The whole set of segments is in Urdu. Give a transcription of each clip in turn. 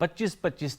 25-25,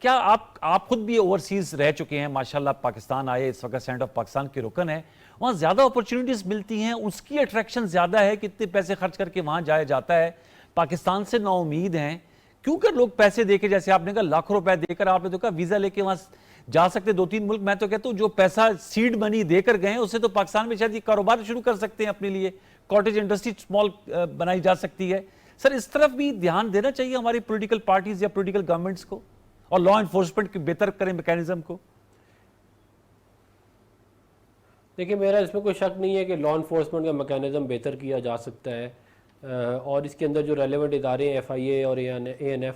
کیا آپ خود بھی اوورسیز رہ چکے ہیں، ماشاءاللہ پاکستان آئے، اس وقت سینٹ آف پاکستان کے رکن ہیں، وہاں زیادہ اپرچونٹیز ملتی ہیں، اس کی اٹریکشن زیادہ ہے کہ اتنے پیسے خرچ کر کے وہاں جایا جاتا ہے، پاکستان سے نا امید ہیں کیونکہ لوگ پیسے دے کے، جیسے آپ نے کہا لاکھ روپے دے کر، آپ نے تو کہا ویزا لے کے وہاں جا سکتے 2-3 ملک. میں تو کہتا ہوں جو پیسہ سیڈ منی دے کر گئے ہیں اسے تو پاکستان میں شاید یہ کاروبار شروع کر سکتے ہیں اپنے لیے، کاٹیج انڈسٹری سمال بنائی جا سکتی ہے. سر اس طرف بھی دھیان دینا چاہیے ہماری پولیٹیکل پارٹیز یا پولیٹیکل گورنمنٹس کو، اور لا انفورسمنٹ کی بہتر کریں میکینزم کو. دیکھیں میرا اس میں کوئی شک نہیں ہے کہ لا انفورسمنٹ کا میکینزم بہتر کیا جا سکتا ہے، اور اس کے اندر جو ریلیونٹ ادارے ہیں ایف آئی اے اور اے این ایف،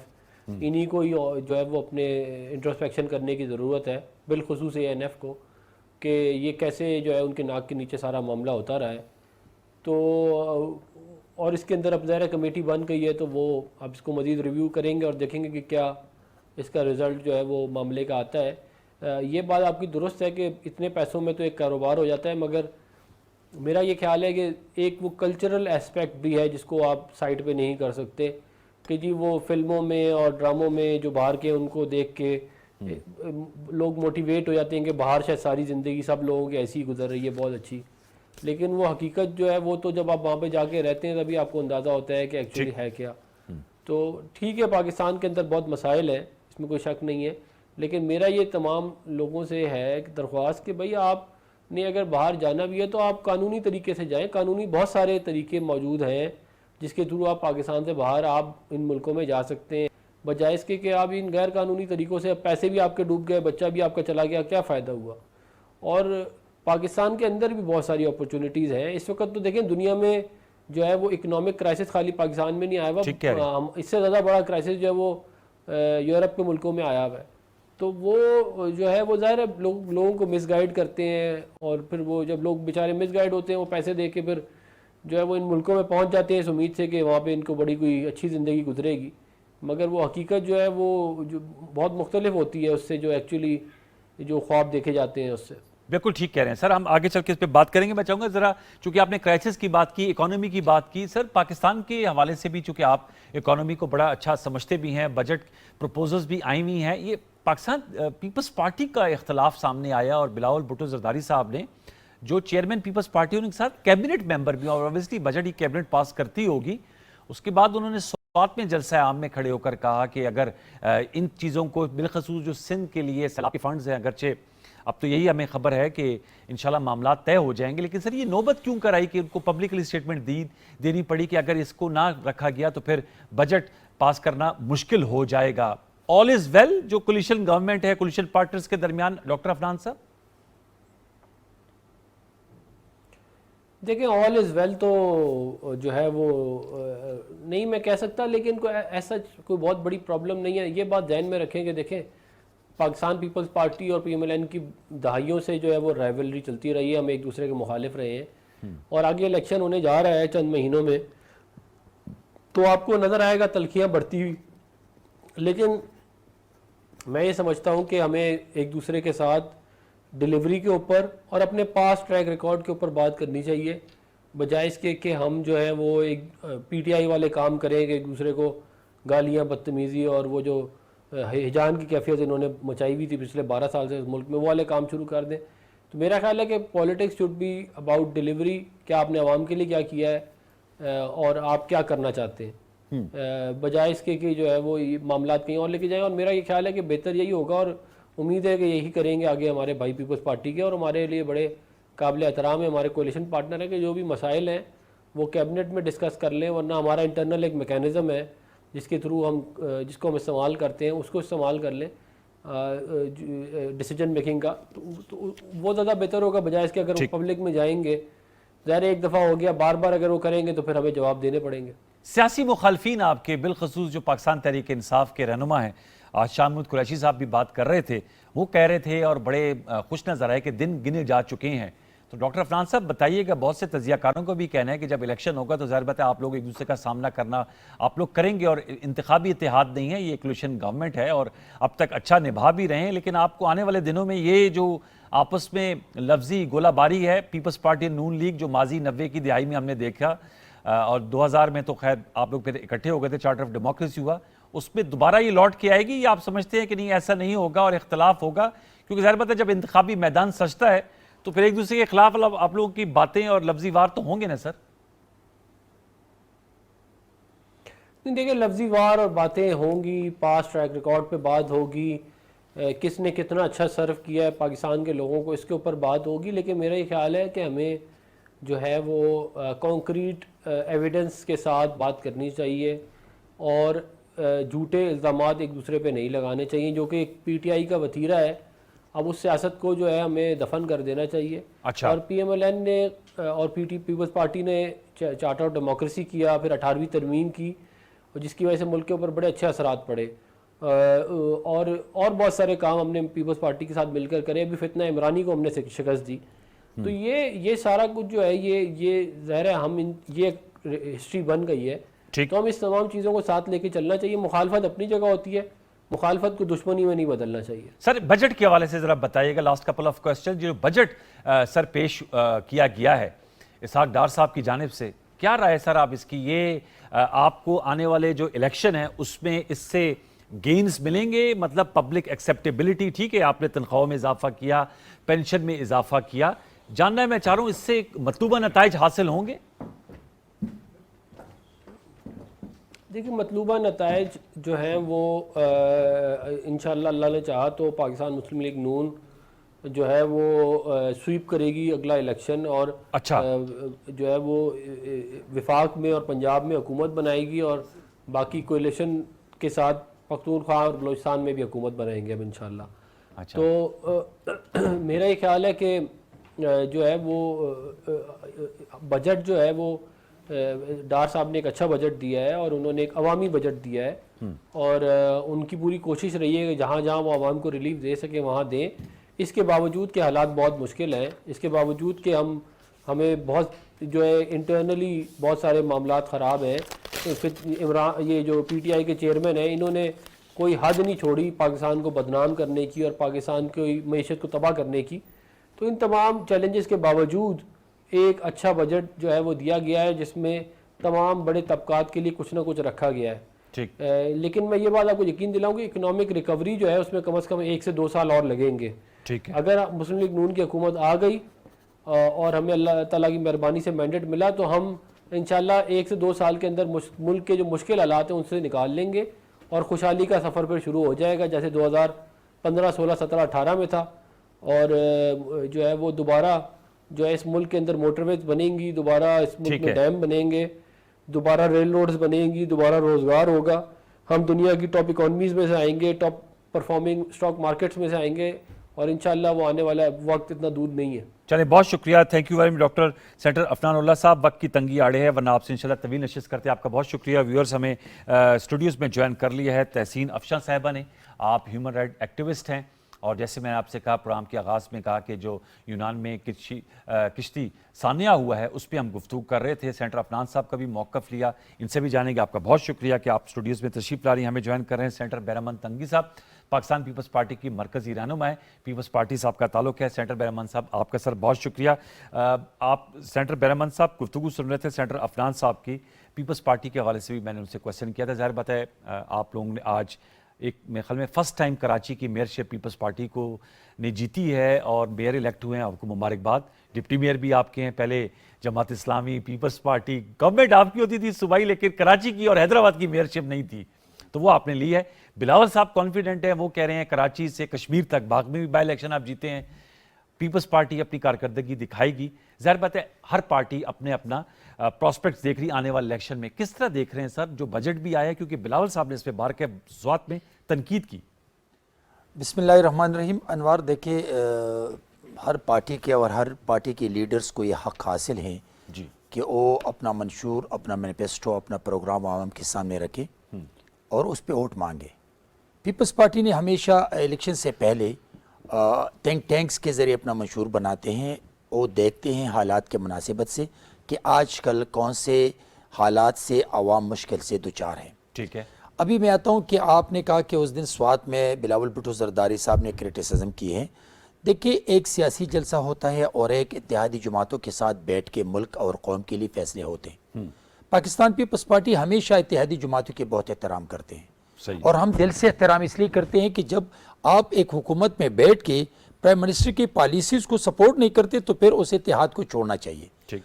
انہی کو جو ہے وہ اپنے انٹروسپیکشن کرنے کی ضرورت ہے، بالخصوص اے این ایف کو، کہ یہ کیسے جو ہے ان کے ناک کے نیچے سارا معاملہ ہوتا رہا ہے. تو اور اس کے اندر اب ظاہر کمیٹی بن گئی ہے، تو وہ اب اس کو مزید ریویو کریں گے اور دیکھیں گے کہ کیا اس کا رزلٹ جو ہے وہ معاملے کا آتا ہے. یہ بات آپ کی درست ہے کہ اتنے پیسوں میں تو ایک کاروبار ہو جاتا ہے، مگر میرا یہ خیال ہے کہ ایک وہ کلچرل ایسپیکٹ بھی ہے جس کو آپ سائٹ پہ نہیں کر سکتے، کہ جی وہ فلموں میں اور ڈراموں میں جو باہر کے ان کو دیکھ کے لوگ موٹیویٹ ہو جاتے ہیں کہ باہر شاید ساری زندگی سب لوگوں کی ایسی ہی گزر رہی ہے بہت اچھی، لیکن وہ حقیقت جو ہے وہ تو جب آپ وہاں پہ جا کے رہتے ہیں تبھی آپ کو اندازہ ہوتا ہے کہ ایکچولی ہے کیا. تو ٹھیک ہے پاکستان کے اندر بہت مسائل ہیں، اس میں کوئی شک نہیں ہے، لیکن میرا یہ تمام لوگوں سے ہے کہ درخواست کہ بھئی آپ نے اگر باہر جانا بھی ہے تو آپ قانونی طریقے سے جائیں. قانونی بہت سارے طریقے موجود ہیں جس کے تھرو آپ پاکستان سے باہر آپ ان ملکوں میں جا سکتے ہیں، بجائے اس کے کہ آپ ان غیر قانونی طریقوں سے پیسے بھی آپ کے ڈوب گئے، بچہ بھی آپ کا چلا گیا، کیا فائدہ ہوا. اور پاکستان کے اندر بھی بہت ساری اپرچونٹیز ہیں اس وقت. تو دیکھیں دنیا میں جو ہے وہ اکنامک کرائسس خالی پاکستان میں نہیں آیا ہوا، اس سے زیادہ بڑا کرائسس جو ہے وہ یورپ کے ملکوں میں آیا ہوا ہے. تو وہ جو ہے وہ ظاہر ہے لوگوں کو مس گائیڈ کرتے ہیں، اور پھر وہ جب لوگ بیچارے مس گائیڈ ہوتے ہیں وہ پیسے دے کے پھر جو ہے وہ ان ملکوں میں پہنچ جاتے ہیں اس امید سے کہ وہاں پہ ان کو بڑی کوئی اچھی زندگی گزرے گی، مگر وہ حقیقت جو ہے وہ جو بہت مختلف ہوتی ہے اس سے جو ایکچولی جو خواب دیکھے جاتے ہیں اس سے. بالکل ٹھیک کہہ رہے ہیں سر، ہم آگے چل کے اس پہ بات کریں گے. میں چاہوں گا ذرا، چونکہ آپ نے کرائسس کی بات کی، اکانومی کی بات کی، سر پاکستان کے حوالے سے بھی چونکہ آپ اکانومی کو بڑا اچھا سمجھتے بھی ہیں، بجٹ پروپوزلز بھی آئی ہوئی ہیں، یہ پاکستان پیپلز پارٹی کا اختلاف سامنے آیا اور بلاول بھٹو زرداری صاحب نے جو چیئرمین پیپلز پارٹی ان کے ساتھ کیبنٹ ممبر بھی، اور اوبویسلی بجٹ ہی کیبنٹ پاس کرتی ہوگی، اس کے بعد انہوں نے سوات میں جلسہ عام میں کھڑے ہو کر کہا کہ اگر ان چیزوں کو بالخصوص جو سندھ کے لیے سیلاب کے فنڈز ہیں، اگرچہ اب تو یہی ہمیں خبر ہے کہ انشاءاللہ معاملات طے ہو جائیں گے، لیکن سر یہ نوبت کیوں کر آئی کہ ان کو پبلکلی اسٹیٹمنٹ دینی پڑی کہ اگر اس کو نہ رکھا گیا تو پھر بجٹ پاس کرنا مشکل ہو جائے گا. آل از ویل جو کولیشن گورنمنٹ ہے، کولیشن پارٹنرز کے درمیان، ڈاکٹر عفنان صاحب؟ دیکھیں آل از ویل تو جو ہے وہ نہیں میں کہہ سکتا، لیکن کوئی ایسا کوئی بہت بڑی پرابلم نہیں ہے. یہ بات ذہن میں رکھیں کہ دیکھیں پاکستان پیپلز پارٹی اور پی ایم ایل این کی دہائیوں سے جو ہے وہ رائیولری چلتی رہی ہے، ہم ایک دوسرے کے مخالف رہے ہیں، اور آگے الیکشن ہونے جا رہا ہے چند مہینوں میں، تو آپ کو نظر آئے گا تلخیاں بڑھتی ہوئی. لیکن میں یہ سمجھتا ہوں کہ ہمیں ایک دوسرے کے ساتھ ڈیلیوری کے اوپر اور اپنے پاس ٹریک ریکارڈ کے اوپر بات کرنی چاہیے، بجائے اس کے کہ ہم جو ہے وہ ایک پی ٹی آئی والے کام کریں کہ ایک دوسرے کو گالیاں، بدتمیزی اور وہ جو ہجان کی کیفیت انہوں نے مچائی ہوئی تھی پچھلے 12 سال سے اس ملک میں، وہ والے کام شروع کر دیں. تو میرا خیال ہے کہ politics should be about delivery, کیا آپ نے عوام کے لیے کیا کیا ہے اور آپ کیا کرنا چاہتے ہیں، بجائے اس کے کہ جو ہے وہ معاملات کہیں اور لے کے جائیں. اور میرا یہ خیال ہے کہ بہتر یہی ہوگا، اور امید ہے کہ یہی کریں گے آگے ہمارے بھائی پیپلز پارٹی کے، اور ہمارے لیے بڑے قابل احترام ہے ہمارے کولیشن پارٹنر ہیں کہ جو بھی مسائل ہیں وہ کیبنٹ میں ڈسکس کر لیں، ورنہ ہمارا انٹرنل ایک میکینزم ہے جس کے تھرو ہم جس کو ہم استعمال کرتے ہیں اس کو استعمال کر لیں ڈیسیجن میکنگ کا، تو وہ زیادہ بہتر ہوگا، بجائے اس کے اگر وہ پبلک میں جائیں گے، ظاہر ایک دفعہ ہو گیا، بار بار اگر وہ کریں گے تو پھر ہمیں جواب دینے پڑیں گے. سیاسی مخالفین آپ کے، بالخصوص جو پاکستان تحریک انصاف کے رہنما ہیں، آج شاہ محمود قریشی صاحب بھی بات کر رہے تھے، وہ کہہ رہے تھے اور بڑے خوش نظر آئے کہ دن گنے جا چکے ہیں. تو ڈاکٹر عفنان صاحب بتائیے گا، بہت سے تجزیہ کاروں کو بھی کہنا ہے کہ جب الیکشن ہوگا تو ظاہر بات ہے آپ لوگ ایک دوسرے کا سامنا کرنا آپ لوگ کریں گے، اور انتخابی اتحاد نہیں ہے، یہ کولیشن گورنمنٹ ہے اور اب تک اچھا نبھا بھی رہے ہیں، لیکن آپ کو آنے والے دنوں میں یہ جو آپس میں لفظی گولہ باری ہے، پیپلز پارٹی نون لیگ جو ماضی 90 کی دہائی میں ہم نے دیکھا، اور 2000 میں تو خیر آپ لوگ پھر اکٹھے ہو گئے تھے، چارٹر آف ڈیموکریسی ہوا، اس میں دوبارہ یہ لوٹ کے آئے گی یا آپ سمجھتے ہیں کہ نہیں ایسا نہیں ہوگا اور اختلاف ہوگا؟ کیونکہ ظاہر بات ہے جب انتخابی میدان سجتا ہے تو پھر ایک دوسرے کے خلاف آپ لوگوں کی باتیں اور لفظی وار تو ہوں گے نا سر؟ دیکھیں لفظی وار اور باتیں ہوں گی، پاس ٹریک ریکارڈ پہ بات ہوگی، کس نے کتنا اچھا سرو کیا ہے پاکستان کے لوگوں کو، اس کے اوپر بات ہوگی. لیکن میرا یہ خیال ہے کہ ہمیں جو ہے وہ کانکریٹ ایویڈنس کے ساتھ بات کرنی چاہیے اور جھوٹے الزامات ایک دوسرے پہ نہیں لگانے چاہیے، جو کہ ایک پی ٹی آئی کا وتیرہ ہے. اب اس سیاست کو جو ہے ہمیں دفن کر دینا چاہیے. اچھا. اور پی ایم ایل این نے اور پیپلز پارٹی نے چارٹر آف ڈیموکریسی کیا، پھر 18ویں ترمیم کی، جس کی وجہ سے ملک کے اوپر بڑے اچھے اثرات پڑے، اور بہت سارے کام ہم نے پیپلز پارٹی کے ساتھ مل کر کرے. ابھی فتنہ عمرانی کو ہم نے شکست دی. تو یہ سارا کچھ جو ہے یہ ظاہر ہے یہ ہسٹری بن گئی ہے. تو ہم اس تمام چیزوں کو ساتھ لے کے چلنا چاہیے. مخالفت اپنی جگہ ہوتی ہے، مخالفت کو دشمنی میں نہیں بدلنا چاہیے. سر بجٹ کے حوالے سے ذرا بتائیے گا، لاسٹ کپل آف کوسچن. جو بجٹ سر پیش کیا گیا ہے اسحاق ڈار صاحب کی جانب سے، کیا رائے سر آپ اس کی؟ یہ آپ کو آنے والے جو الیکشن ہے اس میں اس سے گینز ملیں گے؟ مطلب پبلک ایکسیپٹیبلٹی، ٹھیک ہے آپ نے تنخواہوں میں اضافہ کیا، پینشن میں اضافہ کیا، جاننا ہے میں چاہ رہا ہوں اس سے مطلوبہ نتائج حاصل ہوں گے؟ دیکھیں مطلوبہ نتائج جو ہیں وہ انشاءاللہ اللہ نے چاہا تو پاکستان مسلم لیگ نون جو ہے وہ سویپ کرے گی اگلا الیکشن، اور جو ہے وہ وفاق میں اور پنجاب میں حکومت بنائے گی، اور باقی کولیشن کے ساتھ پختونخوا اور بلوچستان میں بھی حکومت بنائیں گے اب انشاءاللہ. تو میرا یہ خیال ہے کہ جو ہے وہ بجٹ جو ہے وہ ڈار صاحب نے ایک اچھا بجٹ دیا ہے، اور انہوں نے ایک عوامی بجٹ دیا ہے، اور ان کی پوری کوشش رہی ہے کہ جہاں جہاں وہ عوام کو ریلیف دے سکیں وہاں دیں. اس کے باوجود کہ حالات بہت مشکل ہیں، اس کے باوجود کہ ہمیں بہت جو ہے انٹرنلی بہت سارے معاملات خراب ہیں. یہ جو پی ٹی آئی کے چیئرمین ہیں انہوں نے کوئی حد نہیں چھوڑی پاکستان کو بدنام کرنے کی اور پاکستان کی معیشت کو تباہ کرنے کی. تو ان تمام چیلنجز کے باوجود ایک اچھا بجٹ جو ہے وہ دیا گیا ہے، جس میں تمام بڑے طبقات کے لیے کچھ نہ کچھ رکھا گیا ہے. لیکن میں یہ بات آپ کو یقین دلاؤں کہ اکنامک ریکوری جو ہے اس میں کم از کم 1 سے 2 سال اور لگیں گے. اگر مسلم لیگ نون کی حکومت آ گئی اور ہمیں اللہ تعالیٰ کی مہربانی سے مینڈیٹ ملا تو ہم انشاءاللہ 1 سے 2 سال کے اندر ملک کے جو مشکل حالات ہیں ان سے نکال لیں گے، اور خوشحالی کا سفر پھر شروع ہو جائے گا، جیسے 2015 16 17 18 میں تھا. اور جو ہے وہ دوبارہ جو ہے اس ملک کے اندر موٹر ویز بنیں گی، دوبارہ اس ملک میں ڈیم بنیں گے، دوبارہ ریل روڈز بنیں گی، دوبارہ روزگار ہوگا. ہم دنیا کی ٹاپ اکانومیز میں سے آئیں گے، ٹاپ پرفارمنگ اسٹاک مارکیٹس میں سے آئیں گے، اور انشاءاللہ وہ آنے والا وقت اتنا دور نہیں ہے. چلیں بہت شکریہ، thank you very much doctor senator Afnan Ullah صاحب. وقت کی تنگی آڑے ہے ورنہ آپ سے انشاءاللہ طویل نشست کرتے. آپ کا بہت شکریہ. ویورز ہمیں اسٹوڈیوز میں جوائن کر لیا ہے تحسین افشاں صاحبہ نے. آپ ہیومن رائٹ ایکٹیوسٹ ہیں، اور جیسے میں نے آپ سے کہا پروگرام کے آغاز میں کہا کہ جو یونان میں کشتی ثانیہ ہوا ہے اس پہ ہم گفتگو کر رہے تھے. سینٹر عفنان صاحب کا بھی موقف لیا، ان سے بھی جانیں گے. آپ کا بہت شکریہ کہ آپ اسٹوڈیوز میں تشریف لا رہی ہیں، ہمیں جوائن کر رہے ہیں. سینٹر بہرامند تنگی صاحب پاکستان پیپلز پارٹی کی مرکزی رہنما ہے، پیپلز پارٹی سے آپ کا تعلق ہے. سینٹر بہرامند صاحب آپ کا سر بہت شکریہ. آپ سینٹر بہرامند صاحب گفتگو سن رہے تھے سینٹر عفنان صاحب کی پیپلز پارٹی کے حوالے سے بھی میں نے ان سے کویسچن کیا تھا. ظاہر بات ہے آپ لوگوں نے آج ایک میرے خیال میں فرسٹ ٹائم کراچی کی میئرشپ پیپلز پارٹی کو نے جیتی ہے اور میئر الیکٹ ہوئے ہیں. آپ کو مبارکباد. ڈپٹی میئر بھی آپ کے ہیں، پہلے Jamaat Islami Peoples party government آپ کی ہوتی تھی صوبائی، لیکن کراچی کی اور حیدرآباد کی میئرشپ نہیں تھی، تو وہ آپ نے لی ہے. بلاول صاحب کانفیڈنٹ ہیں، وہ کہہ رہے ہیں کراچی سے کشمیر تک باغ میں بھی بائی الیکشن آپ جیتے ہیں، پیپلز پارٹی اپنی کارکردگی دکھائے گی. ظاہر بات ہے ہر پارٹی اپنا پراسپیکٹس دیکھ رہی آنے والے الیکشن میں. کس طرح دیکھ رہے ہیں سر جو بجٹ بھی آیا ہے، کیونکہ بلاول صاحب نے اس پہ بار کے ذات میں تنقید کی؟ بسم اللہ الرحمن الرحیم. انوار دیکھیں ہر پارٹی کے اور ہر پارٹی کے لیڈرز کو یہ حق حاصل ہیں جی کہ وہ اپنا منشور، اپنا مینیفیسٹو، اپنا پروگرام عوام کے سامنے رکھے اور اس پہ ووٹ مانگے. پیپلز پارٹی نے ہمیشہ الیکشن سے پہلے تھنک ٹینکس کے ذریعے اپنا منشور بناتے ہیں. وہ دیکھتے ہیں حالات کے مناسبت سے کہ آج کل کون سے حالات سے عوام مشکل سے دوچار ہیں. ٹھیک ہے. ابھی میں آتا ہوں کہ آپ نے کہا کہ اس دن سوات میں بلاول بھٹو زرداری صاحب نے کرٹیسزم کی ہے. دیکھیں ایک سیاسی جلسہ ہوتا ہے اور ایک اتحادی جماعتوں کے ساتھ بیٹھ کے ملک اور قوم کے لیے فیصلے ہوتے ہیں. پاکستان پیپلز پارٹی ہمیشہ اتحادی جماعتوں کے بہت احترام کرتے ہیں. صحیح. اور ہم دل سے احترام اس لیے کرتے ہیں کہ جب آپ ایک حکومت میں بیٹھ کے پرائم منسٹر کی پالیسیز کو سپورٹ نہیں کرتے تو پھر اس اتحاد کو چھوڑنا چاہیے. ٹھیک.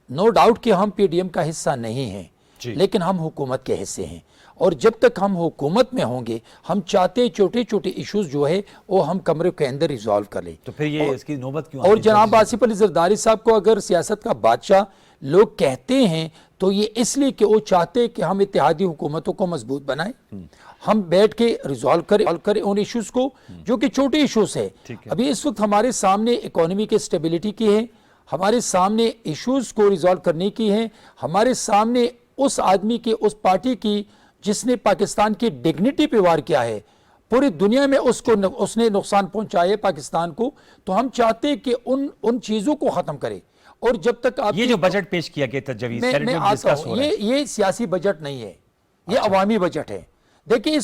نو ڈاؤٹ کہ ہم پی ڈی ایم کا حصہ نہیں ہیں جی. لیکن ہم حکومت کے حصے ہیں، اور جب تک ہم حکومت میں ہوں گے ہم چاہتے چھوٹے چھوٹے ایشوز جو ہے وہ ہم کمرے کے اندر ریزالو کر لیں. تو پھر یہ اس کی نوبت کیوں اور آتی ہے؟ جناب آصف علی زرداری صاحب کو اگر سیاست کا بادشاہ لوگ کہتے ہیں تو یہ اس لیے کہ وہ چاہتے کہ ہم اتحادی حکومتوں کو مضبوط بنائیں، ہم بیٹھ کے ریزالو کریں ان ایشوز کو جو کہ چھوٹے ایشوز ہیں. ابھی اس وقت ہمارے سامنے اکانومی کے اسٹیبلٹی کی ہے، ہمارے سامنے ایشوز کو ریزالو کرنے کی ہے، ہمارے سامنے اس آدمی کی، اس پارٹی کی جس نے پاکستان کی ڈگنیٹی پہ وار کیا ہے، پوری دنیا میں اس نے نقصان پہنچایا پاکستان کو. تو ہم چاہتے ہیں کہ ان چیزوں کو ختم کرے. اور جب تک آپ یہ جو بجٹ پیش کیا گیا تجویز میں آتا ہوں، یہ سیاسی بجٹ نہیں ہے، یہ عوامی بجٹ ہے. دیکھیں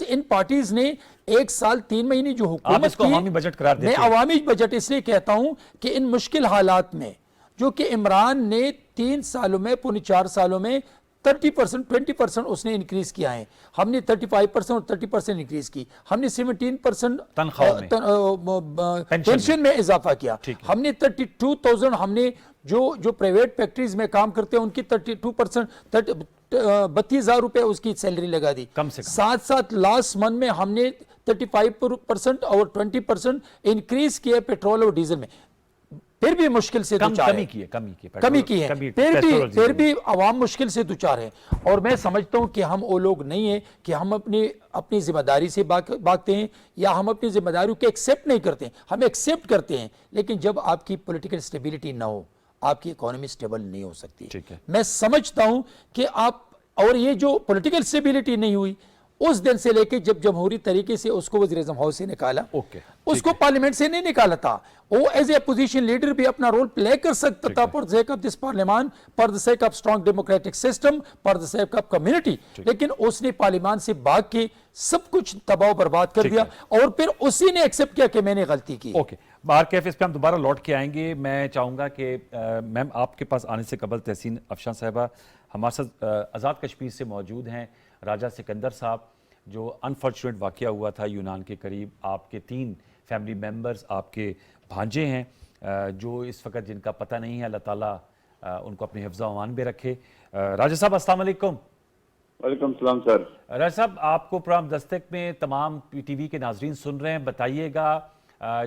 ان پارٹیز نے 1 سال 3 مہینے جو حکومت اس کو عوامی بجٹ قرار دیتے میں ہیں. عوامی بجٹ اس لیے کہتا ہوں کہ ان مشکل حالات میں جو کہ عمران نے 3 سالوں میں 4 سالوں میں 30% 20% اس نے انکریز کیا ہے، ہم نے 35% اور 30% انکریز کی، ہم نے 17% پینشن میں اضافہ کیا، ہم نے 32,000 ہم نے جو پرائیویٹ فیکٹریز میں کام کرتے ہیں ان کی 32% 32,000 روپے اس کی سیلری لگا دی. کم سے کم. ساتھ لاسٹ منتھ میں ہم نے 35% اور 20% انکریز کیا پیٹرول اور ڈیزل میں. پھر بھی مشکل سے کمی کی ہے پھر بھی عوام مشکل سے دوچار ہے. اور میں سمجھتا ہوں کہ ہم وہ لوگ نہیں ہیں کہ ہم اپنی ذمہ داری سے بھاگتے ہیں یا ہم اپنی ذمہ داریوں کو ایکسیپٹ نہیں کرتے ہیں. ہم ایکسیپٹ کرتے ہیں لیکن جب آپ کی پولیٹیکل سٹیبلٹی نہ ہو آپ کی اکانومی سٹیبل نہیں ہو سکتی. میں سمجھتا ہوں کہ اور یہ جو پولیٹیکل سٹیبلٹی نہیں ہوئی اس دن سے لے کے جب جمہوری طریقے سے اس کو وزیر اعظم ہاؤس سے نکالا، اس کو پارلیمنٹ سے نہیں نکالا تھا. وہ ایز اے اپوزیشن لیڈر بھی اپنا رول پلے کر سکتا تھا for the sake of this پارلیمان، for the sake of strong democratic system، for the sake of community. لیکن اس نے پارلیمان سے بھاگ کے سب کچھ تباہ و برباد کر دیا اور پھر اسی نے ایکسیپٹ کیا کہ میں نے غلطی کی. باہر کیف اس پہ ہم دوبارہ لوٹ کے آئیں گے. میں چاہوں گا کہ میم آپ کے پاس آنے سے قبل تحسین افشاں صاحبہ ہمارے ساتھ آزاد کشمیر سے موجود ہیں. راجہ سکندر صاحب، جو انفارچونیٹ واقعہ ہوا تھا یونان کے قریب، آپ کے 3 فیملی ممبرز آپ کے بھانجے ہیں جو اس وقت جن کا پتہ نہیں ہے، اللہ تعالیٰ ان کو اپنے حفظ و امان میں رکھے. راجہ صاحب السلام علیکم. وعلیکم السلام سر. راجہ صاحب آپ کو پروگرام دستک میں تمام پی ٹی وی کے ناظرین سن رہے ہیں، بتائیے گا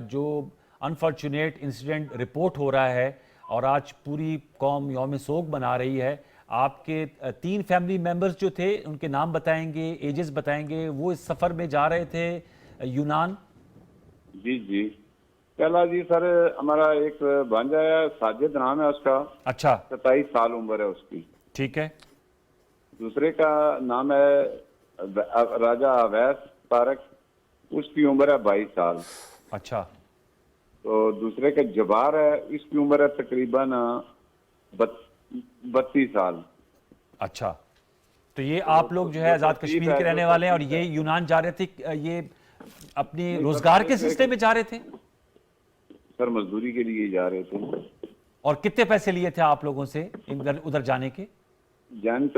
جو انفارچونیٹ انسیڈنٹ رپورٹ ہو رہا ہے اور آج پوری قوم یوم سوگ منا رہی ہے، آپ کے 3 فیملی ممبرز جو تھے ان کے نام بتائیں گے، ایجز بتائیں گے، وہ اس سفر میں جا رہے تھے یونان؟ جی پہلا جی سر ہمارا ایک بھانجا ہے، ساجد نام ہے اس کا. اچھا. 27 سال عمر ہے اس کی. ٹھیک ہے. دوسرے کا نام ہے راجہ اویس طارق، اس کی عمر ہے 22 سال. اچھا. تو دوسرے کا جبار ہے، اس کی عمر ہے تقریباً 32 سال. اچھا. تو یہ آپ لوگ جو ہے آزاد کشمیر کے رہنے والے ہیں اور یہ یونان جا رہے تھے، یہ اپنی روزگار کے سلسلے میں جا رہے تھے؟ سر مزدوری کے لیے جا رہے تھے. اور کتنے پیسے لیے تھے آپ لوگوں سے ادھر جانے کے؟ جنٹ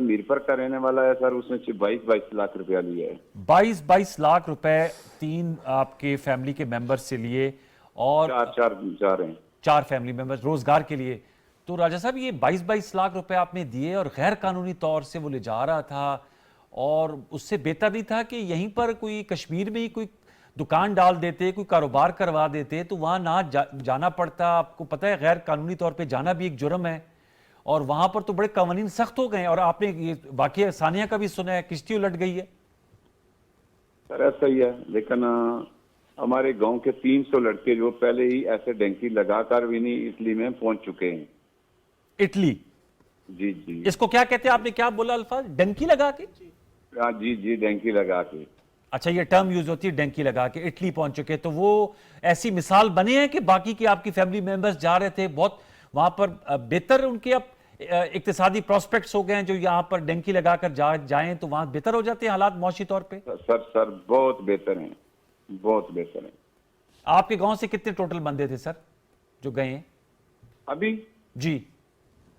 میرپر کا رہنے والا ہے سر، اس نے 22 لاکھ روپیہ لیا ہے. 22 لاکھ روپے 3 آپ کے فیملی کے ممبر سے لیے اور 4 فیملی ممبر روزگار کے لیے. تو راجہ صاحب یہ 22 لاکھ روپے آپ نے دیے اور غیر قانونی طور سے وہ لے جا رہا تھا، اور اس سے بہتر نہیں تھا کہ یہیں پر کوئی کشمیر میں ہی کوئی دکان ڈال دیتے، کوئی کاروبار کروا دیتے تو وہاں نہ جانا پڑتا؟ آپ کو پتہ ہے غیر قانونی طور پہ جانا بھی ایک جرم ہے اور وہاں پر تو بڑے قوانین سخت ہو گئے. اور آپ نے یہ واقعہ ثانیہ کا بھی سنا ہے، کشتی الٹ گئی ہے. سر ایسا ہی ہے، لیکن ہمارے گاؤں کے 300 لڑکے جو پہلے ہی ایسے ڈنکی لگا کر بھی نہیں اٹلی میں پہنچ چکے ہیں. اٹلی؟ جی. اس کو کیا کہتے ہیں؟ آپ نے کیا بولا الفاظ؟ ڈنکی لگا کے؟ جی ڈنکی لگا کے. اچھا، یہ ٹرم یوز ہوتی ہے ڈنکی لگا کے. اٹلی پہنچ چکے، تو وہ ایسی مثال بنے ہیں کہ باقی کی آپ کی فیملی ممبرز جا رہے تھے، بہت وہاں پر بہتر ان کے اب اقتصادی پراسپیکٹس ہو گئے ہیں، جو یہاں پر ڈنکی لگا کر جائیں تو وہاں بہتر ہو جاتے ہیں حالات معاشی طور پہ؟ سر بہت بہتر ہیں، بہت بہتر ہیں. آپ کے گاؤں سے کتنے ٹوٹل بندے تھے سر جو گئے ہیں ابھی؟ جی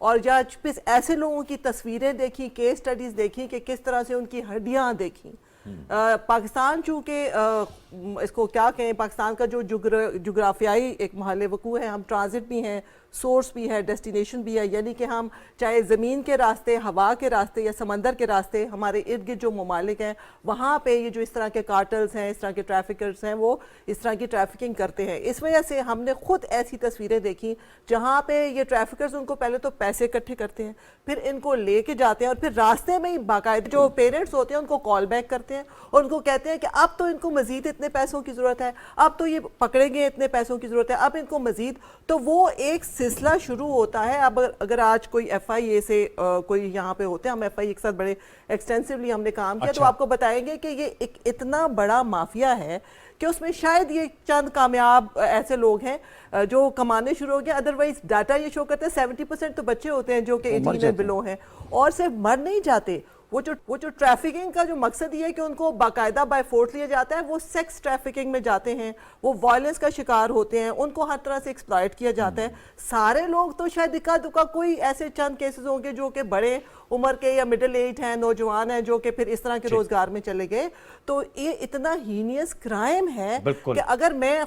اور یا پھر ایسے لوگوں کی تصویریں دیکھیں، کیس سٹڈیز دیکھیں کہ کس طرح سے ان کی ہڈیاں دیکھیں. پاکستان چونکہ اس کو کیا کہیں، پاکستان کا جو جغرافیائی ایک محل وقوع ہے، ہم ٹرانزٹ بھی ہیں، سورس بھی ہے، ڈیسٹینیشن بھی ہے، یعنی کہ ہم چاہے زمین کے راستے، ہوا کے راستے یا سمندر کے راستے، ہمارے ارد گرد جو ممالک ہیں وہاں پہ یہ جو اس طرح کے کارٹلز ہیں، اس طرح کے ٹریفکرز ہیں، وہ اس طرح کی ٹریفکنگ کرتے ہیں. اس وجہ سے ہم نے خود ایسی تصویریں دیکھی جہاں پہ یہ ٹریفکرز ان کو پہلے تو پیسے اکٹھے کرتے ہیں، پھر ان کو لے کے جاتے ہیں، اور پھر راستے میں ہی باقاعدہ جو پیرنٹس ہوتے ہیں ان کو کال بیک کرتے ہیں اور ان کو کہتے ہیں کہ اب تو ان کو مزید اتنے پیسوں کی ضرورت ہے، اب تو یہ پکڑیں گے اتنے پیسوں کی ضرورت ہے، اب ان کو مزید. تو وہ ایک سلسلہ شروع ہوتا ہے. اب اگر آج کوئی ایف آئی اے سے کوئی یہاں پہ ہوتے ہیں، ہم ایف آئی اے کے ساتھ بڑے ایکسٹینسولی ہم نے کام کیا، تو آپ کو بتائیں گے کہ یہ ایک اتنا بڑا مافیا ہے کہ اس میں شاید یہ چند کامیاب ایسے لوگ ہیں جو کمانے شروع ہو گئے. ادروائز ڈاٹا یہ شو کرتے ہیں 70% تو بچے ہوتے ہیں جو کہ 18 اینڈ بلو ہیں، اور صرف مر نہیں جاتے. وہ جو ٹریفکنگ کا جو مقصد یہ ہے کہ ان کو باقاعدہ بائی فورس لیا جاتا ہے، وہ سیکس ٹریفکنگ میں جاتے ہیں، وہ وائلنس کا شکار ہوتے ہیں، ان کو ہر طرح سے ایکسپلائٹ کیا جاتا ہے. سارے لوگ تو شاید اکا دکا کوئی ایسے چند کیسز ہوں گے جو کہ بڑے عمر کے یا مڈل ایج ہیں، نوجوان ہیں، جو کہ پھر اس طرح کے روزگار میں چلے گئے. تو یہ اتنا ہینیس کرائم ہے کہ اگر میں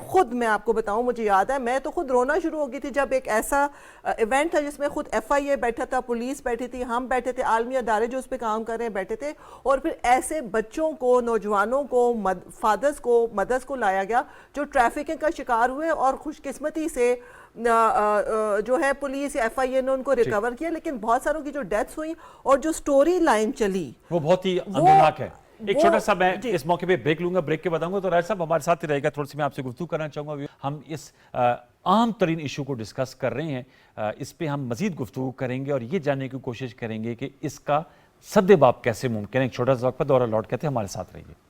آپ کو بتاؤں، مجھے یاد ہے میں تو خود رونا شروع ہو گئی تھی جب ایک ایسا ایونٹ تھا جس میں خود ایف آئی اے بیٹھا تھا، پولیس بیٹھی تھی، ہم بیٹھے تھے، عالمی ادارے جو اس پہ کام کر رہے ہیں بیٹھے تھے، اور پھر ایسے بچوں کو، نوجوانوں کو، فادرز کو، مدرس کو لایا گیا جو ٹریفکنگ کا شکار ہوئے، اور خوش قسمتی سے جو ہے پولیس یا ایف آئی اے نے ان کو ریکور کیا. لیکن بہت ساروں کی جو ڈیتھس ہوئی اور جو سٹوری لائن چلی وہ بہت ہی اندرناک ہے. ایک چھوٹا سا میں اس موقع پہ بریک لوں گا، بریک کے بتاؤں گا تو راج صاحب ہمارے ساتھ ہی رہے گا. تھوڑی سی میں آپ سے گفتگو کرنا چاہوں گا. ہم اس عام ترین ایشو کو ڈسکس کر رہے ہیں، اس پہ ہم مزید گفتگو کریں گے اور یہ جاننے کی کوشش کریں گے کہ اس کا سد باب کیسے ممکن ہے. ایک چھوٹا سا وقفہ، دورہ لوٹ کہتے ہیں، ہمارے ساتھ رہیے.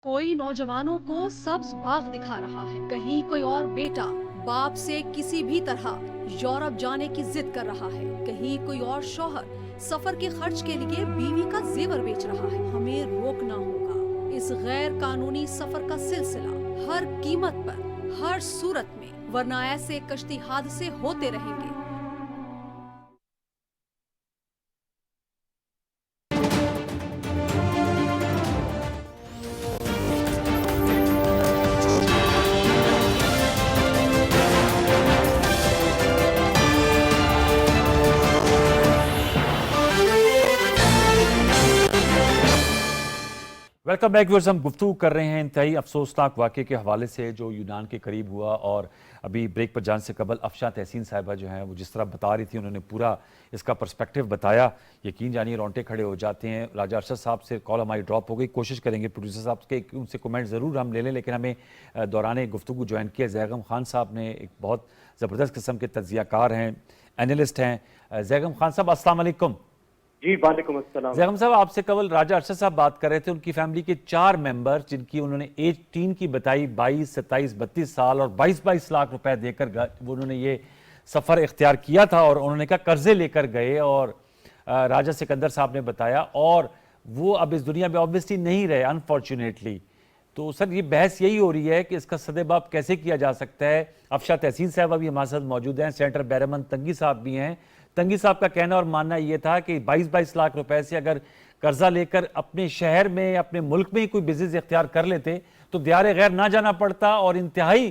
کوئی نوجوانوں کو سبز باغ دکھا رہا ہے، کہیں کوئی اور بیٹا باپ سے کسی بھی طرح یورپ جانے کی ضد کر رہا ہے، کہیں کوئی اور شوہر سفر کے خرچ کے لیے بیوی کا زیور بیچ رہا ہے. ہمیں روکنا ہوگا اس غیر قانونی سفر کا سلسلہ ہر قیمت پر، ہر صورت میں، ورنہ ایسے کشتی حادثے ہوتے رہیں گے. Welcome back viewers. ہم گفتگو کر رہے ہیں انتہائی افسوسناک واقعے کے حوالے سے جو یونان کے قریب ہوا، اور ابھی بریک پر جان سے قبل افشاں تحسین صاحبہ جو ہیں وہ جس طرح بتا رہی تھی، انہوں نے پورا اس کا پرسپیکٹیو بتایا. یقین جانیے رونٹے کھڑے ہو جاتے ہیں. راجہ ارشد صاحب سے کال ہماری ڈراپ ہو گئی، کوشش کریں گے پروڈیوسر صاحب کے ان سے کومنٹ ضرور ہم لے لیں، لیکن ہمیں دوران گفتگو جوائن کیا زیغم خان صاحب نے. ایک بہت زبردست قسم کے تجزیہ کار ہیں، اینالسٹ ہیں. زیغم خان صاحب السلام علیکم. جی وعلیکم السلام. زیغم صاحب، آپ سے قبل راجہ ارشد صاحب بات کر رہے تھے. ان کی فیملی کے 4 ممبر جن کی انہوں نے ایج 3 کی بتائی، 22، 27، 32 سال اور 22 لاکھ روپے دے کر انہوں نے یہ سفر اختیار کیا تھا، اور انہوں نے کہا قرضے لے کر گئے، اور راجہ سکندر صاحب نے بتایا، اور وہ اب اس دنیا میں آبویسلی نہیں رہے انفارچونیٹلی. تو سر یہ بحث یہی ہو رہی ہے کہ اس کا سد باب کیسے کیا جا سکتا ہے. افشاں تحسین صاحب بھی ہمارے ساتھ موجود ہیں، سینیٹر بیرمن تنگی صاحب بھی ہیں. تنگی صاحب کا کہنا اور ماننا یہ تھا کہ 22 لاکھ روپے سے اگر قرضہ لے کر اپنے شہر میں، اپنے ملک میں ہی کوئی بزنس اختیار کر لیتے تو دیار غیر نہ جانا پڑتا، اور انتہائی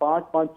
5-5,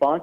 5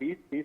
20, 30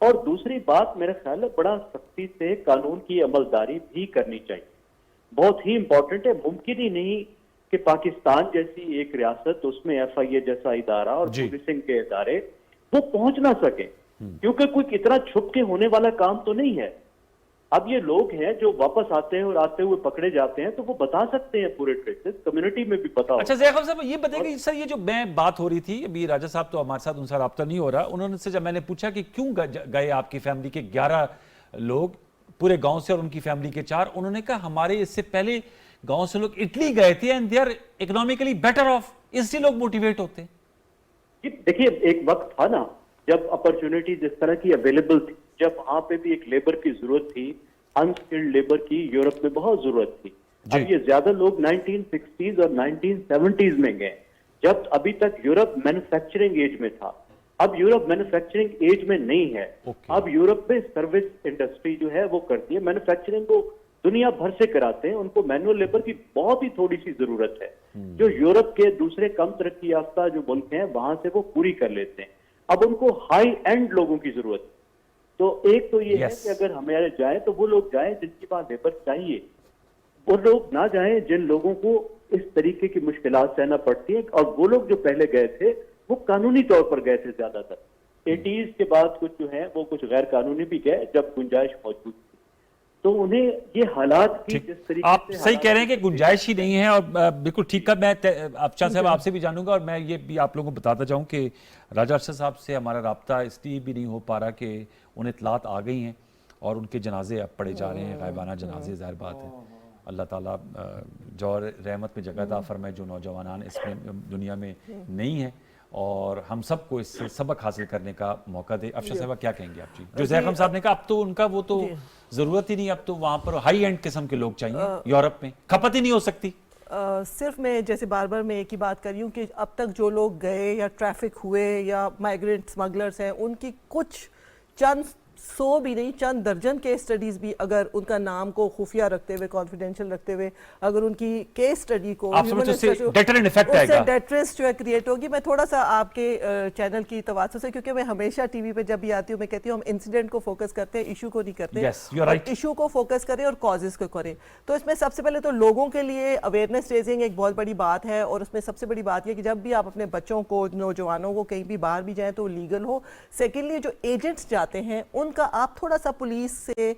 اور دوسری بات میرا خیال ہے بڑا سختی سے قانون کی عملداری بھی کرنی چاہیے، بہت ہی امپورٹنٹ ہے. ممکن ہی نہیں کہ پاکستان جیسی ایک ریاست، اس میں ایف آئی اے جیسا ادارہ اور پولیسنگ کے ادارے وہ پہنچ نہ سکے، کیونکہ کوئی اتنا چھپ کے ہونے والا کام تو نہیں ہے. اب یہ لوگ ہیں جو واپس آتے ہیں اور آتے ہوئے پکڑے جاتے ہیں تو وہ بتا سکتے ہیں پورے ٹریسز، کمیونٹی میں بھی پتا اچھا زیخم صاحب یہ بتائیں کہ سر یہ جو میں بات ہو رہی تھی ابھی، راجہ صاحب تو ہمارے ساتھ ان سے رابطہ نہیں ہو رہا، انہوں سے جب میں نے پوچھا کہ کیوں گئے آپ کی فیملی کے 11 لوگ پورے گاؤں سے اور ان کی فیملی کے 4، انہوں نے کہا ہمارے اس سے پہلے گاؤں سے لوگ اٹلی گئے تھے and they are economically better off, اس سے لوگ موٹیویٹ ہوتے ہیں. دیکھیے ایک وقت تھا نا جب اپرچونٹیز اس طرح کی اویلیبل تھی، جب وہاں پہ بھی ایک لیبر کی ضرورت تھی، انسکلڈ لیبر کی یورپ میں بہت ضرورت تھی. اب یہ زیادہ لوگ 1960s اور 1970s میں گئے، جب ابھی تک یورپ مینوفیکچرنگ ایج میں تھا. اب یورپ مینوفیکچرنگ ایج میں نہیں ہے. اب یورپ میں سروس انڈسٹری جو ہے وہ کرتی ہے، مینوفیکچرنگ کو دنیا بھر سے کراتے ہیں، ان کو مینوئل لیبر کی بہت ہی تھوڑی سی ضرورت ہے جو یورپ کے دوسرے کم ترقی یافتہ جو ملک ہیں وہاں سے وہ پوری کر لیتے ہیں. اب ان کو ہائی اینڈ لوگوں کی ضرورت ہے. تو ایک تو یہ ہے کہ اگر ہمارے جائیں تو وہ لوگ جائیں جن کے پاس لیبر چاہیے، وہ لوگ نہ جائیں جن لوگوں کو اس طریقے کی مشکلات سہنا پڑتی ہیں. اور وہ لوگ جو پہلے گئے تھے وہ قانونی طور پر گئے تھے، زیادہ تر 80s کے بعد کچھ جو ہیں وہ کچھ غیر قانونی بھی گئے جب گنجائش موجود تھی. تو انہیں یہ حالات کی جس طریقے آپ صحیح کہہ رہے ہیں کہ گنجائش ہی نہیں ہے، اور بالکل ٹھیک ہے. میں افشاں صاحب آپ سے بھی جانوں گا، اور میں یہ بھی آپ لوگوں کو بتاتا جاؤں کہ راجہ ارشد صاحب سے ہمارا رابطہ اس لیے بھی نہیں ہو پا رہا کہ انہیں اطلاعات آ گئی ہیں اور ان کے جنازے اب پڑھے جا رہے ہیں، غائبانہ جنازے. ظاہر بات ہے اللہ تعالیٰ جو رحمت میں جگہ عطا فرمائے جو نوجوانان اس میں دنیا میں نہیں ہیں، اور ہم سب کو اس سے سبق حاصل کرنے کا موقع دے. افشاں صاحبہ کیا کہیں گے آپ؟ جو زیخم صاحب نے کہا اب تو ان کا وہ تو ضرورت ہی نہیں، اب تو وہاں پر ہائی اینڈ قسم کے لوگ چاہیے، یورپ میں کھپت ہی نہیں ہو سکتی. صرف میں جیسے بار بار میں ایک ہی بات کر رہی ہوں کہ اب تک جو لوگ گئے یا ٹریفک ہوئے یا مائیگرینٹ سمگلرز ہیں، ان کی کچھ چند 100 بھی نہیں، چند درجن کیس سٹڈیز بھی اگر ان کا نام کو خفیہ رکھتے ہوئے، کانفیڈینشیل رکھتے ہوئے، اگر ان کی کیس سٹڈی کو ڈیٹرنس جو ہے کریٹ ہوگی. میں تھوڑا سا آپ کے چینل کی تواسط سے، کیونکہ میں ہمیشہ ٹی وی پہ جب بھی آتی ہوں میں کہتی ہوں ہم انسیڈنٹ کو فوکس کرتے ہیں، ایشو کو نہیں کرتے، ایشو کو فوکس کریں اور کازز کو کریں. تو اس میں سب سے پہلے تو لوگوں کے لیے اویئرنیس ریزنگ ایک بہت بڑی بات ہے، اور اس میں سب سے بڑی بات یہ کہ جب بھی آپ اپنے بچوں کو، نوجوانوں کو کہیں بھی باہر بھی جائیں تو لیگل ہو. سیکنڈلی جو ایجنٹس جاتے ہیں ان کا آپ تھوڑا سا پولیس سے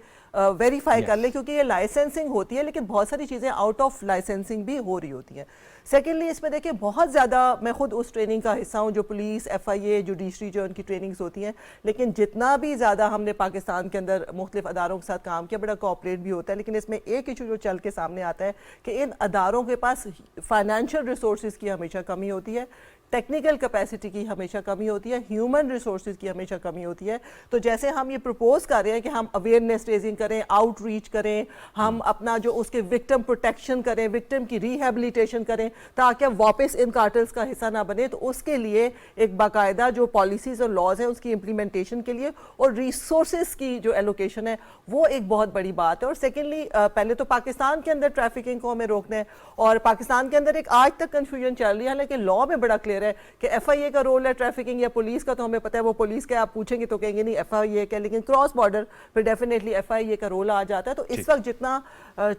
ویریفائی کر لیں، کیونکہ یہ لائسنسنگ ہوتی ہے لیکن بہت ساری چیزیں آؤٹ آف لائسنسنگ بھی ہو رہی ہوتی ہیں. سیکنڈلی اس میں دیکھیں بہت زیادہ، میں خود اس ٹریننگ کا حصہ ہوں جو پولیس، ایف آئی اے، جوڈیشری جو ان کی ٹریننگز ہوتی ہیں، لیکن جتنا بھی زیادہ ہم نے پاکستان کے اندر مختلف اداروں کے ساتھ کام کیا، بڑا کوآپریٹ بھی ہوتا ہے، لیکن اس میں ایک ایشو جو چل کے سامنے آتا ہے کہ ان اداروں کے پاس فائنینشیل ریسورسز کی ہمیشہ کمی ہوتی ہے، ٹیکنیکل کیپیسٹی کی ہمیشہ کمی ہوتی ہے، ہیومن ریسورسز کی ہمیشہ کمی ہوتی ہے. تو جیسے ہم یہ پروپوز کر رہے ہیں کہ ہم اویئرنیس ریزنگ کریں، آؤٹ ریچ کریں، ہم اپنا جو اس کے وکٹم پروٹیکشن کریں، وکٹم کی ریہیبلیٹیشن کریں تاکہ واپس ان کارٹلز کا حصہ نہ بنے، تو اس کے لیے ایک باقاعدہ جو پالیسیز اور لاز ہیں اس کی امپلیمنٹیشن کے لیے اور ریسورسز کی جو ایلوکیشن ہے وہ ایک بہت بڑی بات ہے. اور سیکنڈلی پہلے تو پاکستان کے اندر ٹریفکنگ کو ہمیں روکنا ہے، اور پاکستان کے اندر ایک آج تک کنفیوژن چل رہی ہے، حالانکہ لاء میں بڑا کلیئر ہے کہ ایف آئی اے کا رول ہے ٹریفکنگ یا پولیس کا، تو ہمیں پتہ ہے وہ پولیس کا، آپ پوچھیں گے تو کہیں گے نہیں ایف آئی اے کا، لیکن کراس بارڈر پھر ڈیفینیٹلی ایف آئی اے کا رول آ جاتا ہے. تو اس وقت جتنا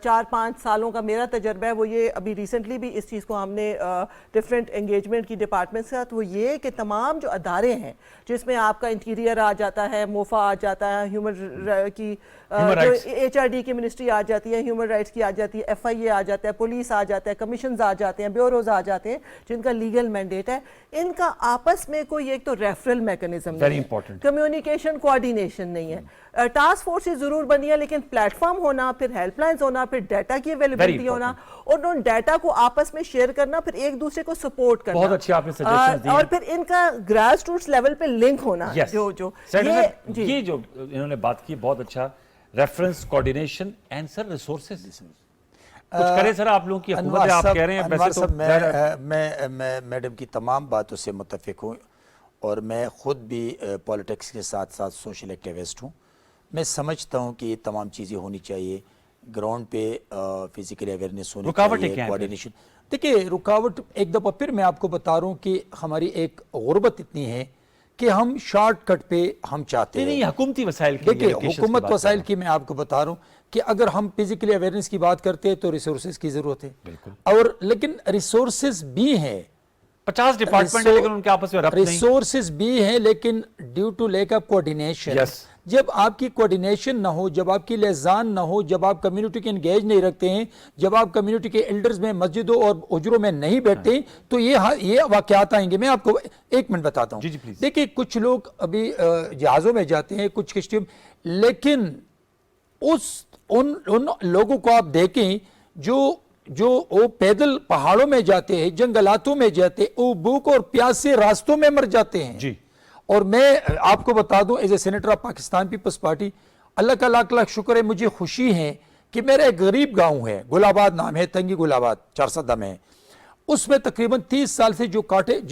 4-5 سالوں کا میرا تجربہ ہے وہ یہ، ابھی ریسنٹلی بھی اس چیز کو ہم نے ڈفرینٹ انگیجمنٹ کی ڈپارٹمنٹ کے ساتھ، وہ یہ کہ تمام جو ادارے ہیں جس میں آپ کا انٹیریئر آ جاتا ہے، موفا آ جاتا ہے، ہیومن کی جو ایچ آر ڈی کی منسٹری آ جاتی ہے، ہیومن رائٹس کی آ جاتی ہے، ایف آئی اے آ جاتا ہے، پولیس آ جاتا ہے، کمیشنز آ جاتے ہیں، بیوروز آ جاتے ہیں جن کا لیگل مینڈیٹ ہے، ان کا آپس میں کوئی ایک تو ریفرل میکنزم نہیں ہے، کمیونیکیشن کوآرڈینیشن نہیں ہے. ٹاسک فورسز ضرور بنی ہے لیکن پلیٹ فارم ہونا، پھر ہیلپ لائنز ہونا، پھر ڈیٹا کی اویلیبلٹی ہونا، اور ان ڈیٹا کو آپس میں شیئر کرنا، پھر ایک دوسرے کو سپورٹ کرنا، بہت اچھی آپ نے سجیشنز دی، اور پھر ان کا گراس روٹس لیول پہ لنک ہونا. یہ جو انہوں نے بات کی بہت اچھا، reference, coordination and sir resources. کچھ کریں سر آپ لوگوں کی حکومت ہے، آپ کہہ رہے ہیں. انوار صاحب میں میڈم کی تمام باتوں سے متفق ہوں، اور میں خود بھی پولیٹکس کے ساتھ ساتھ سوشل ایکٹیوسٹ ہوں. میں سمجھتا ہوں کہ یہ تمام چیزیں ہونی چاہیے، گراؤنڈ پہ فزیکل اویئرنیس ہونی چاہیے، کوآرڈینیشن. دیکھیے رکاوٹ ایک دفعہ پھر میں آپ کو بتا رہا ہوں کہ ہماری ایک غربت اتنی ہے کہ ہم شارٹ کٹ پہ ہم چاہتے نہیں ہیں. حکومتی وسائل کی دیکھیں allocations کی حکومت بات وسائل کر کی میں آپ کو بتا رہا ہوں کہ اگر ہم فزیکلی اویئرنیس کی بات کرتے ہیں تو ریسورسز کی ضرورت ہے, اور لیکن ریسورسز بھی ہیں, 50 ڈپارٹمنٹ ہے لیکن ان کے آپس میں ربط نہیں. ریسورسز بھی ہیں لیکن due to lack of coordination, جب آپ کی کوآرڈینیشن نہ ہو, جب آپ کی لیزان نہ ہو, جب آپ کمیونٹی کے انگیج نہیں رکھتے ہیں, جب آپ کمیونٹی کے ایلڈرز میں مسجدوں اور اجروں میں نہیں بیٹھتے ہیں, تو یہ واقعات آئیں گے. میں آپ کو ایک منٹ بتاتا ہوں. دیکھیں کچھ لوگ ابھی جہازوں میں جاتے ہیں, کچھ کشتیوں, لیکن ان لوگوں کو آپ دیکھیں جو وہ پیدل پہاڑوں میں جاتے ہیں, جنگلاتوں میں جاتے ہیں, وہ بھوک اور پیاس سے راستوں میں مر جاتے ہیں. جی. اور میں آپ کو بتا دوں as a senator of Pakistan Peoples Party, اللہ کا لاکھ لاکھ شکر ہے, مجھے خوشی ہے کہ میرا ایک غریب گاؤں ہے, گل آباد نام ہے, تنگی گل آباد 400 میں, اس میں تقریباً 30 سال سے جو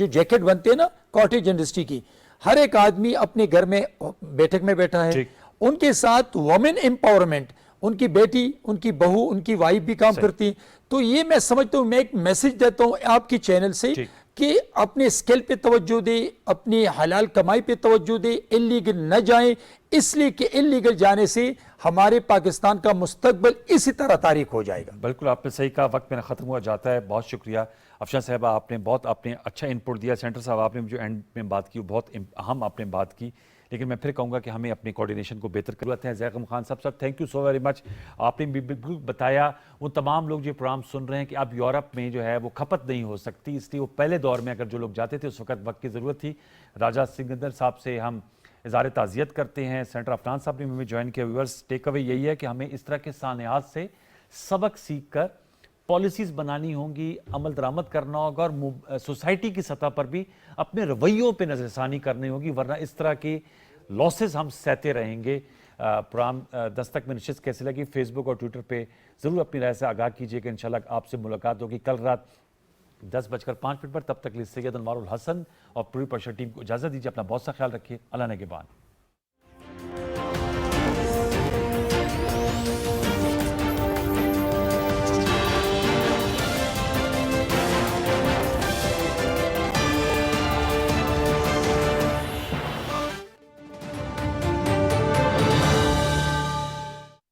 جیکٹ بنتے ہیں نا کاٹیج انڈسٹری کی, ہر ایک آدمی اپنے گھر میں بیٹھک میں بیٹھا ہے. ان کے ساتھ وومن امپاورمنٹ, ان کی بیٹی, ان کی بہو, ان کی وائف بھی کام کرتی. تو یہ میں سمجھتا ہوں, میں ایک میسج دیتا ہوں آپ کی چینل سے کہ اپنے سکل پہ توجہ دے, اپنی حلال کمائی پہ توجہ دے, انلیگل نہ جائیں, اس لیے کہ انلیگل جانے سے ہمارے پاکستان کا مستقبل اسی طرح تاریک ہو جائے گا. بالکل آپ نے صحیح کہا, وقت میرا ختم ہوا جاتا ہے. بہت شکریہ افشاں صاحبہ, آپ نے بہت اچھا انپٹ دیا. سینٹر صاحب آپ نے جو اینڈ میں بات کی وہ بہت اہم آپ نے بات کی, لیکن میں پھر کہوں گا کہ ہمیں اپنی کوارڈینیشن کو بہتر کرواتے ہیں. زیغم خان صاحب thank you so very much. آپ نے بھی بالکل بتایا, وہ تمام لوگ جو پروگرام سن رہے ہیں کہ اب یورپ میں جو ہے وہ کھپت نہیں ہو سکتی, اس لیے وہ پہلے دور میں اگر جو لوگ جاتے تھے اس وقت کی ضرورت تھی. راجہ سنگندر صاحب سے ہم اظہار تعزیت کرتے ہیں. سینٹر افنان صاحب نے ہمیں جوائن کیا. ویورز ٹیک اوے یہی ہے کہ ہمیں اس طرح کے سانحات سے سبق سیکھ کر پالیسیز بنانی ہوں گی, عمل درآمد کرنا ہوگا, اور سوسائٹی کی سطح پر بھی اپنے رویوں پہ نظر ثانی کرنی ہوگی, ورنہ اس طرح کی لاسز ہم سہتے رہیں گے. پروگرام دستک میں نشست کیسے لگی, فیس بک اور ٹویٹر پہ ضرور اپنی رائے سے آگاہ کیجیے کہ انشاءاللہ آپ سے ملاقات ہوگی کل رات 10:05 پر. تب تک لیے سید انوار الحسن اور پوری پرشر ٹیم کو اجازت دیجیے. اپنا بہت سا خیال رکھیے. اللہ نگہبان.